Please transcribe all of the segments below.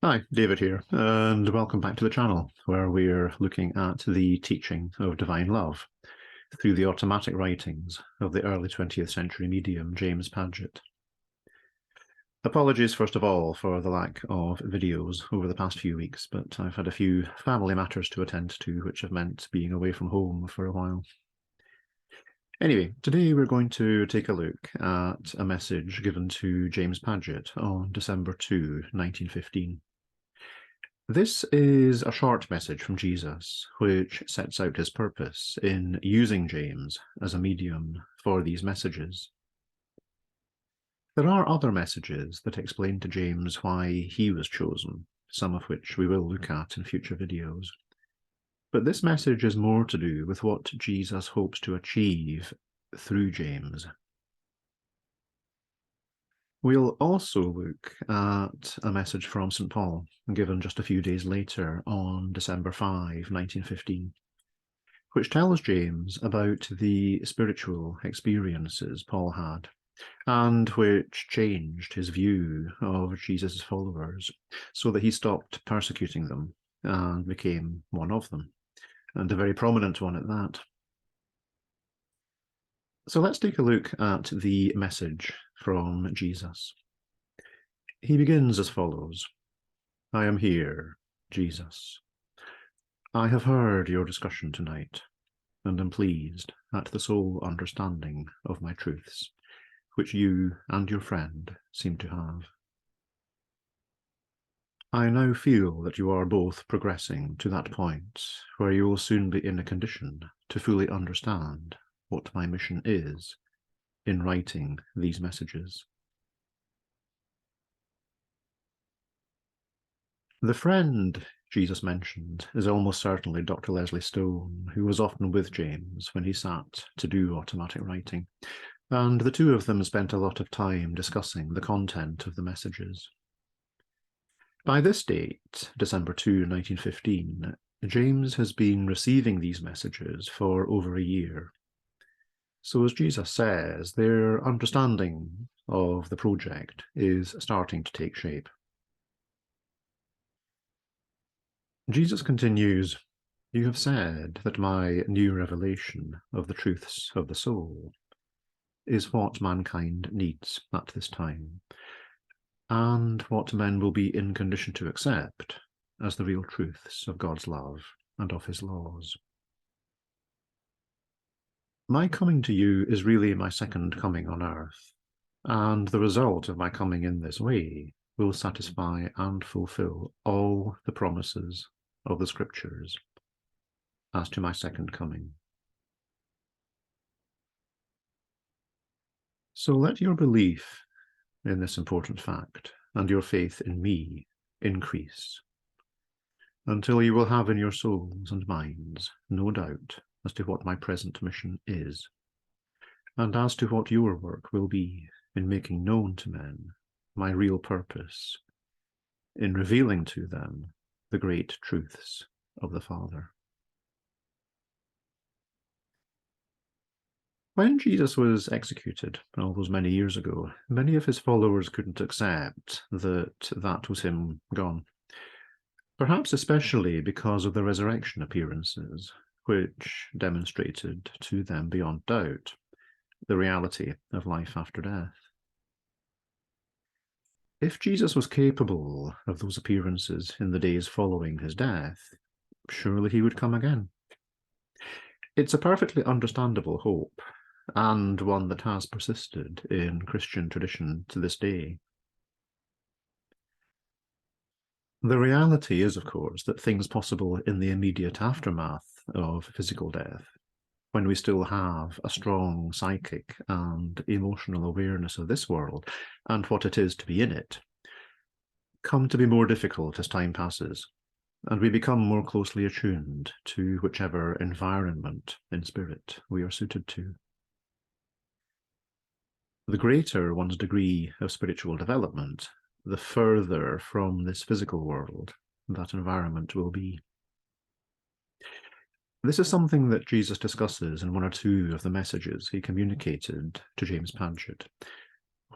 Hi, David here, and welcome back to the channel, where we're looking at the teaching of divine love through the automatic writings of the early 20th century medium James Padgett. Apologies, first of all, for the lack of videos over the past few weeks, but I've had a few family matters to attend to, which have meant being away from home for a while. Anyway, today we're going to take a look at a message given to James Padgett on December 2, 1915. This is a short message from Jesus, which sets out his purpose in using James as a medium for these messages. There are other messages that explain to James why he was chosen, some of which we will look at in future videos. But this message is more to do with what Jesus hopes to achieve through James. We'll also look at a message from St. Paul, given just a few days later on December 5, 1915, which tells James about the spiritual experiences Paul had, and which changed his view of Jesus' followers, so that he stopped persecuting them and became one of them, and a very prominent one at that. So let's take a look at the message from Jesus. He begins as follows: I am here, Jesus. I have heard your discussion tonight, and am pleased at the sole understanding of my truths, which you and your friend seem to have. I now feel that you are both progressing to that point where you will soon be in a condition to fully understand what my mission is in writing these messages. The friend Jesus mentioned is almost certainly Dr. Leslie Stone, who was often with James when he sat to do automatic writing, and the two of them spent a lot of time discussing the content of the messages. By this date, December 2, 1915, James has been receiving these messages for over a year. So as Jesus says, their understanding of the project is starting to take shape. Jesus continues, you have said that my new revelation of the truths of the soul is what mankind needs at this time, and what men will be in condition to accept as the real truths of God's love and of his laws. My coming to you is really my second coming on earth, and the result of my coming in this way will satisfy and fulfill all the promises of the Scriptures as to my second coming. So let your belief in this important fact and your faith in me increase, until you will have in your souls and minds no doubt as to what my present mission is, and as to what your work will be in making known to men my real purpose, in revealing to them the great truths of the Father. When Jesus was executed all those many years ago, many of his followers couldn't accept that that was him gone, perhaps especially because of the resurrection appearances, which demonstrated to them beyond doubt the reality of life after death. If Jesus was capable of those appearances in the days following his death, surely he would come again. It's a perfectly understandable hope, and one that has persisted in Christian tradition to this day. The reality is, of course, that things possible in the immediate aftermath of physical death, when we still have a strong psychic and emotional awareness of this world and what it is to be in it, come to be more difficult as time passes, and we become more closely attuned to whichever environment in spirit we are suited to. The greater one's degree of spiritual development, the further from this physical world that environment will be. This is something that Jesus discusses in one or two of the messages he communicated to James Padgett,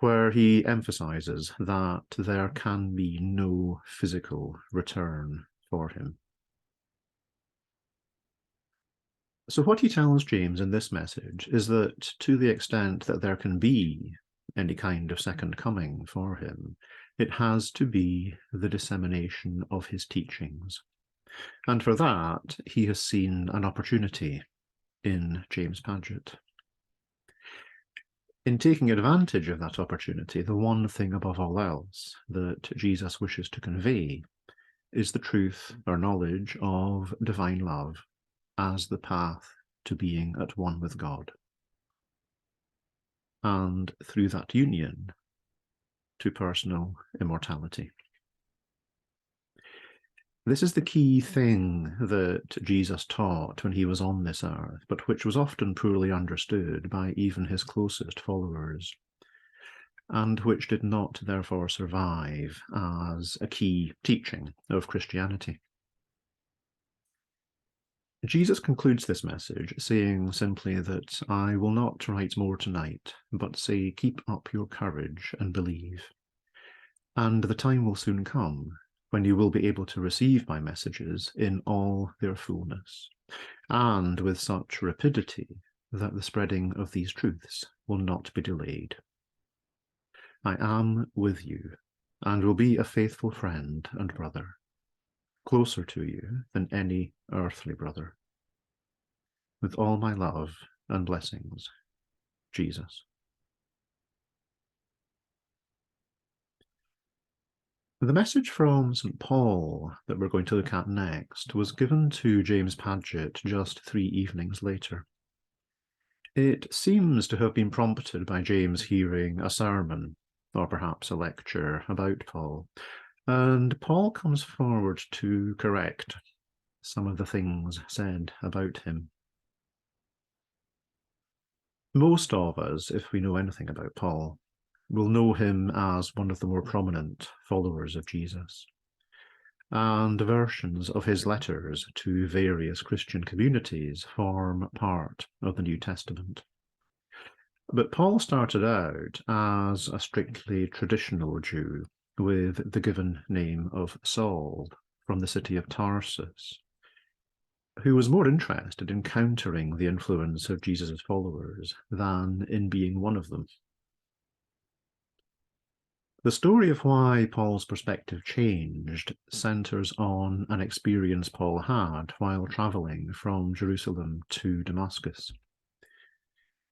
where he emphasizes that there can be no physical return for him. So what he tells James in this message is that to the extent that there can be any kind of second coming for him, it has to be the dissemination of his teachings. And for that, he has seen an opportunity in James Padgett. In taking advantage of that opportunity, the one thing above all else that Jesus wishes to convey is the truth or knowledge of divine love as the path to being at one with God. And through that union, to personal immortality. This is the key thing that Jesus taught when he was on this earth, but which was often poorly understood by even his closest followers, and which did not therefore survive as a key teaching of Christianity. Jesus concludes this message saying simply that I will not write more tonight, but say, keep up your courage and believe. And the time will soon come when you will be able to receive my messages in all their fullness, and with such rapidity that the spreading of these truths will not be delayed. I am with you, and will be a faithful friend and brother, closer to you than any earthly brother. With all my love and blessings, Jesus. The message from St. Paul that we're going to look at next was given to James Padgett just 3 evenings later. It seems to have been prompted by James hearing a sermon, or perhaps a lecture, about Paul, and Paul comes forward to correct some of the things said about him. Most of us, if we know anything about Paul, will know him as one of the more prominent followers of Jesus. And versions of his letters to various Christian communities form part of the New Testament. But Paul started out as a strictly traditional Jew with the given name of Saul from the city of Tarsus, who was more interested in countering the influence of Jesus' followers than in being one of them. The story of why Paul's perspective changed centres on an experience Paul had while travelling from Jerusalem to Damascus.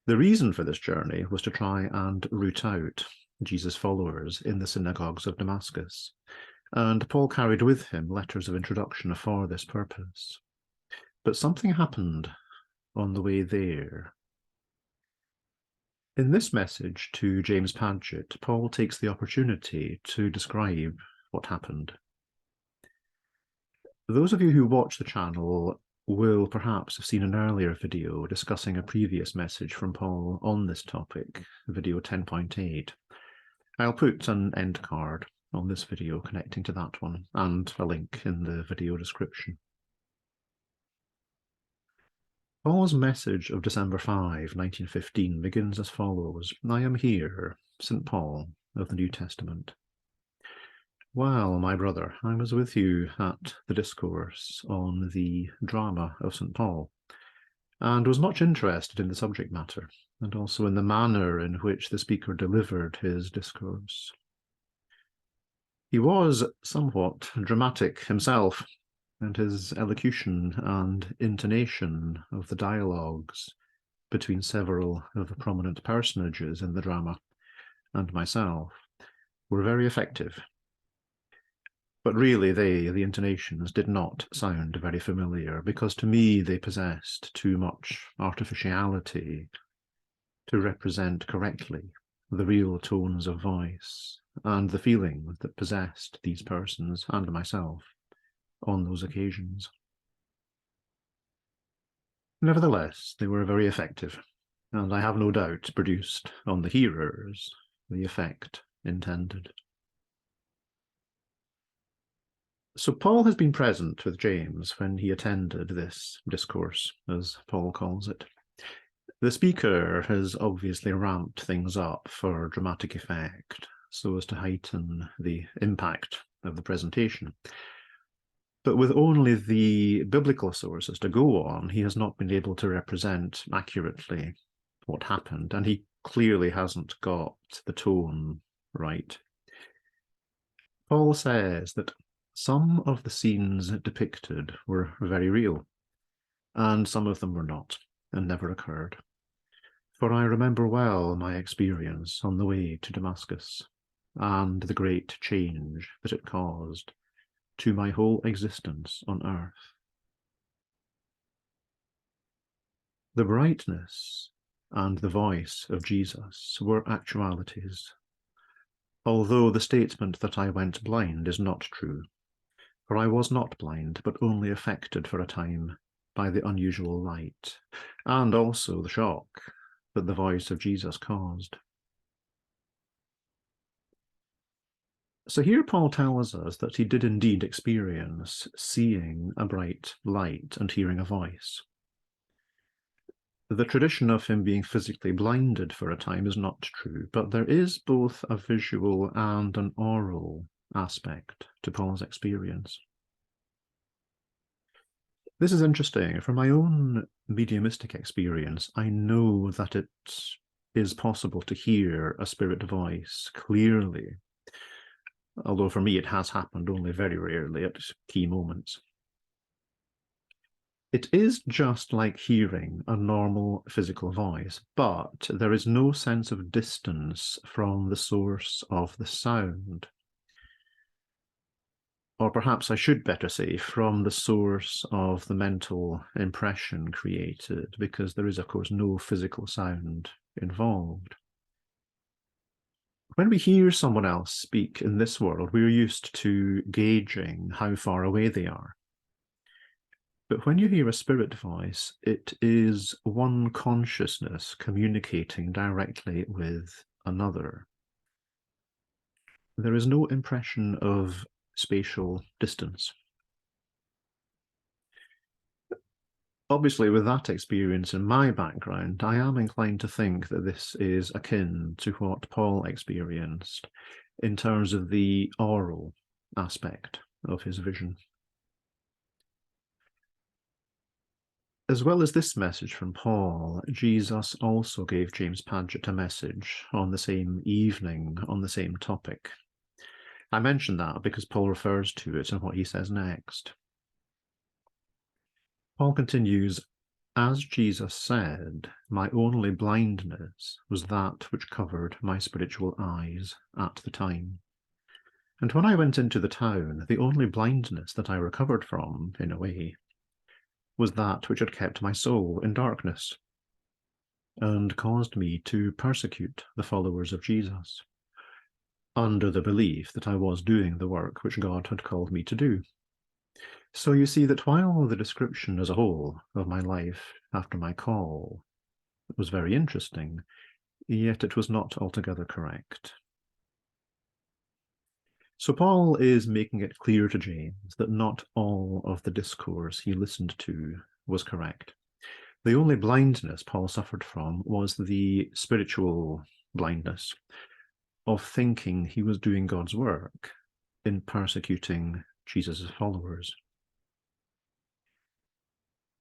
The reason for this journey was to try and root out Jesus' followers in the synagogues of Damascus, and Paul carried with him letters of introduction for this purpose. But something happened on the way there. In this message to James Padgett, Paul takes the opportunity to describe what happened. Those of you who watch the channel will perhaps have seen an earlier video discussing a previous message from Paul on this topic, video 10.8. I'll put an end card on this video connecting to that one, and a link in the video description. Paul's message of December 5, 1915 begins as follows. I am here, St. Paul of the New Testament. Well, my brother, I was with you at the discourse on the drama of St. Paul, and was much interested in the subject matter, and also in the manner in which the speaker delivered his discourse. He was somewhat dramatic himself, and his elocution and intonation of the dialogues between several of the prominent personages in the drama and myself were very effective. But really, the intonations did not sound very familiar, because to me they possessed too much artificiality to represent correctly the real tones of voice and the feeling that possessed these persons and myself on those occasions. Nevertheless, they were very effective, and I have no doubt produced on the hearers the effect intended. So Paul has been present with James when he attended this discourse, as Paul calls it. The speaker has obviously ramped things up for dramatic effect so as to heighten the impact of the presentation. But with only the biblical sources to go on, he has not been able to represent accurately what happened, and he clearly hasn't got the tone right. Paul says that some of the scenes depicted were very real, and some of them were not, and never occurred. For I remember well my experience on the way to Damascus, and the great change that it caused to my whole existence on earth. The brightness and the voice of Jesus were actualities, although the statement that I went blind is not true, for I was not blind, but only affected for a time by the unusual light, and also the shock that the voice of Jesus caused. So here Paul tells us that he did indeed experience seeing a bright light and hearing a voice. The tradition of him being physically blinded for a time is not true, but there is both a visual and an oral aspect to Paul's experience. This is interesting. From my own mediumistic experience, I know that it is possible to hear a spirit voice clearly, although for me it has happened only very rarely at key moments. It is just like hearing a normal physical voice, but there is no sense of distance from the source of the sound. Or perhaps I should better say, from the source of the mental impression created, because there is, of course, no physical sound involved. When we hear someone else speak in this world, we're used to gauging how far away they are. But when you hear a spirit voice, it is one consciousness communicating directly with another. There is no impression of spatial distance. Obviously, with that experience in my background, I am inclined to think that this is akin to what Paul experienced in terms of the oral aspect of his vision. As well as this message from Paul, Jesus also gave James Padgett a message on the same evening on the same topic. I mention that because Paul refers to it in what he says next. Paul continues, "As Jesus said, my only blindness was that which covered my spiritual eyes at the time. And when I went into the town, the only blindness that I recovered from, in a way, was that which had kept my soul in darkness and caused me to persecute the followers of Jesus, under the belief that I was doing the work which God had called me to do." So you see that while the description as a whole of my life after my call was very interesting, yet it was not altogether correct. So Paul is making it clear to James that not all of the discourse he listened to was correct. The only blindness Paul suffered from was the spiritual blindness of thinking he was doing God's work in persecuting Jesus' followers.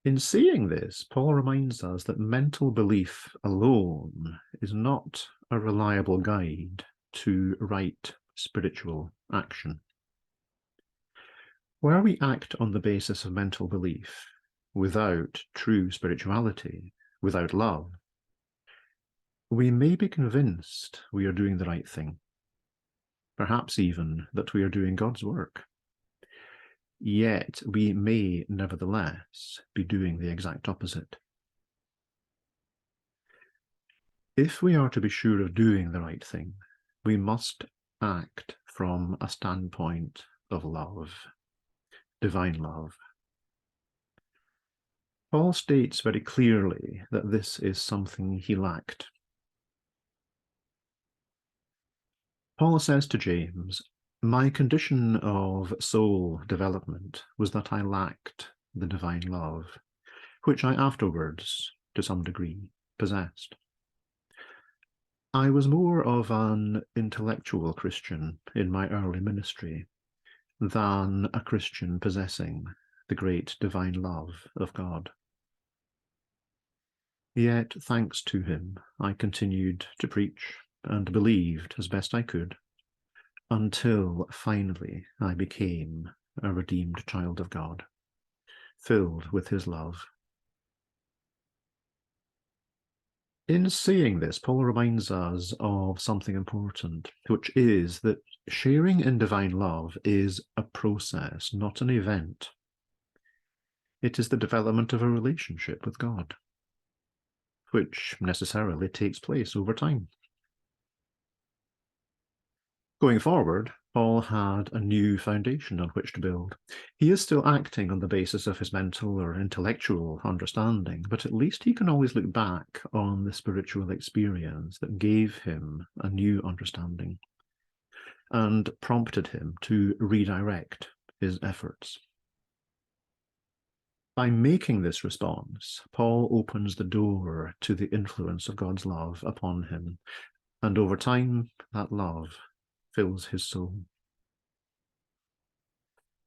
In saying this, Paul reminds us that mental belief alone is not a reliable guide to right spiritual action. Where we act on the basis of mental belief, without true spirituality, without love, we may be convinced we are doing the right thing, perhaps even that we are doing God's work. Yet we may nevertheless be doing the exact opposite. If we are to be sure of doing the right thing, we must act from a standpoint of love, divine love. Paul states very clearly that this is something he lacked. Paul says to James, "My condition of soul development was that I lacked the divine love, which I afterwards, to some degree, possessed. I was more of an intellectual Christian in my early ministry than a Christian possessing the great divine love of God. Yet, thanks to him, I continued to preach and believed as best I could, until finally I became a redeemed child of God, filled with his love. In saying this, Paul reminds us of something important, which is that sharing in divine love is a process, not an event. It is the development of a relationship with God, which necessarily takes place over time. Going forward, Paul had a new foundation on which to build. He is still acting on the basis of his mental or intellectual understanding, but at least he can always look back on the spiritual experience that gave him a new understanding and prompted him to redirect his efforts. By making this response, Paul opens the door to the influence of God's love upon him, and over time, that love fills his soul.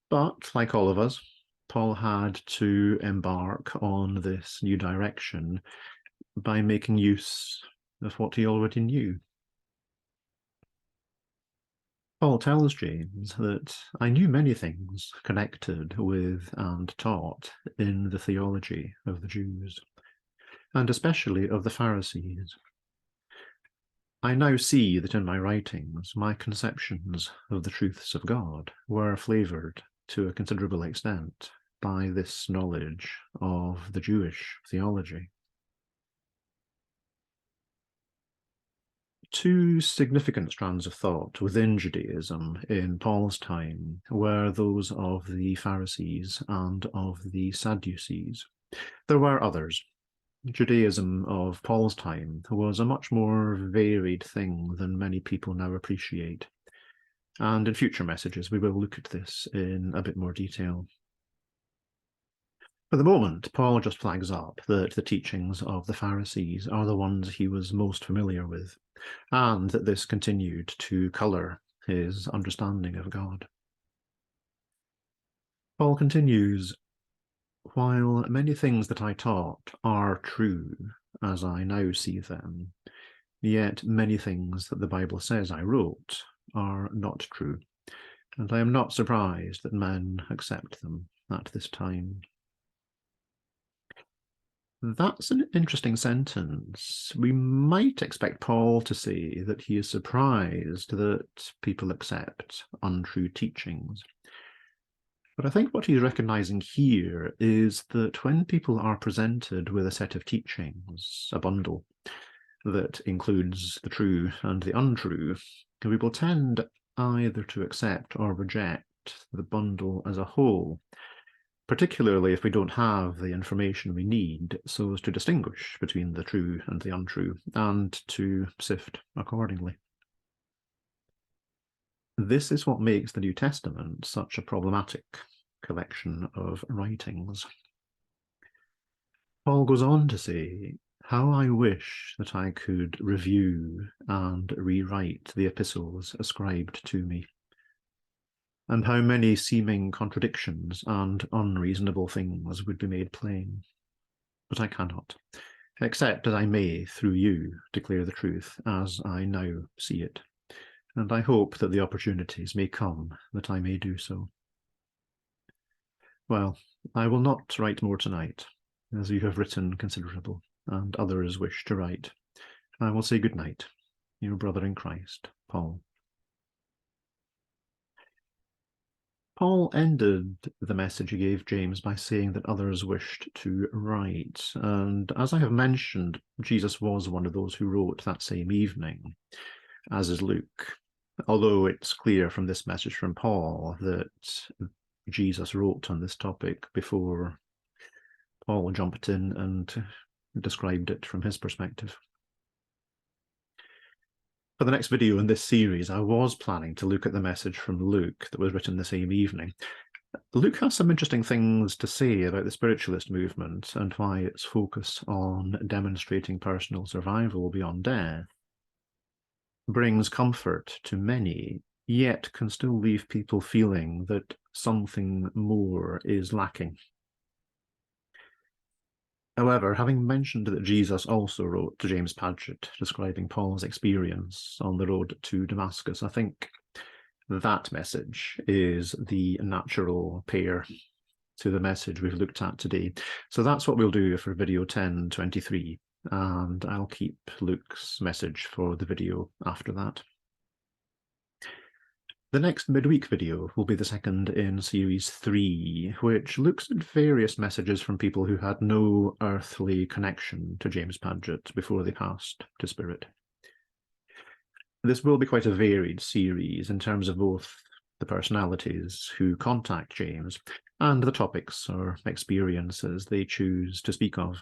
But, like all of us, Paul had to embark on this new direction by making use of what he already knew. Paul tells James that I knew many things connected with and taught in the theology of the Jews, and especially of the Pharisees. I now see that in my writings, my conceptions of the truths of God were flavoured to a considerable extent by this knowledge of the Jewish theology. Two significant strands of thought within Judaism in Paul's time were those of the Pharisees and of the Sadducees. There were others. Judaism of Paul's time was a much more varied thing than many people now appreciate. And in future messages, we will look at this in a bit more detail. For the moment, Paul just flags up that the teachings of the Pharisees are the ones he was most familiar with, and that this continued to colour his understanding of God. Paul continues, while many things that I taught are true, as I now see them, yet many things that the Bible says I wrote are not true, and I am not surprised that men accept them at this time. That's an interesting sentence. We might expect Paul to say that he is surprised that people accept untrue teachings. But I think what he's recognizing here is that when people are presented with a set of teachings, a bundle that includes the true and the untrue, we will tend either to accept or reject the bundle as a whole, particularly if we don't have the information we need so as to distinguish between the true and the untrue, and to sift accordingly. This is what makes the New Testament such a problematic collection of writings. Paul goes on to say, how I wish that I could review and rewrite the epistles ascribed to me, and how many seeming contradictions and unreasonable things would be made plain. But I cannot, except that I may, through you, declare the truth as I now see it, and I hope that the opportunities may come that I may do so. Well, I will not write more tonight, as you have written considerable, and others wish to write. I will say good night, your brother in Christ, Paul. Paul ended the message he gave James by saying that others wished to write, and as I have mentioned, Jesus was one of those who wrote that same evening, as is Luke, although it's clear from this message from Paul that Jesus wrote on this topic before Paul jumped in and described it from his perspective. For the next video in this series, I was planning to look at the message from Luke that was written the same evening. Luke has some interesting things to say about the spiritualist movement and why its focus on demonstrating personal survival beyond death brings comfort to many, yet can still leave people feeling that something more is lacking. However, having mentioned that Jesus also wrote to James Padgett describing Paul's experience on the road to Damascus, I think that message is the natural pair to the message we've looked at today. So that's what we'll do for video 1023, and I'll keep Luke's message for the video after that. The next midweek video will be the second in series 3, which looks at various messages from people who had no earthly connection to James Padgett before they passed to spirit. This will be quite a varied series in terms of both the personalities who contact James and the topics or experiences they choose to speak of.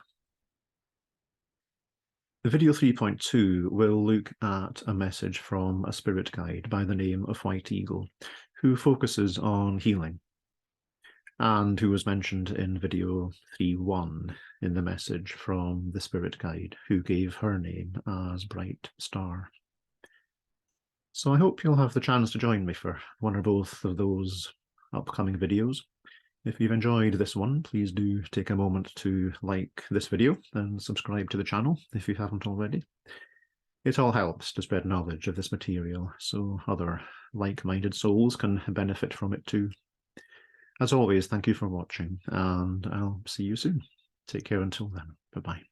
Video 3.2 will look at a message from a spirit guide by the name of White Eagle, who focuses on healing, and who was mentioned in video 3.1 in the message from the spirit guide, who gave her name as Bright Star. So I hope you'll have the chance to join me for one or both of those upcoming videos. If you've enjoyed this one, please do take a moment to like this video and subscribe to the channel if you haven't already. It all helps to spread knowledge of this material so other like-minded souls can benefit from it too. As always, thank you for watching, and I'll see you soon. Take care until then. Bye-bye.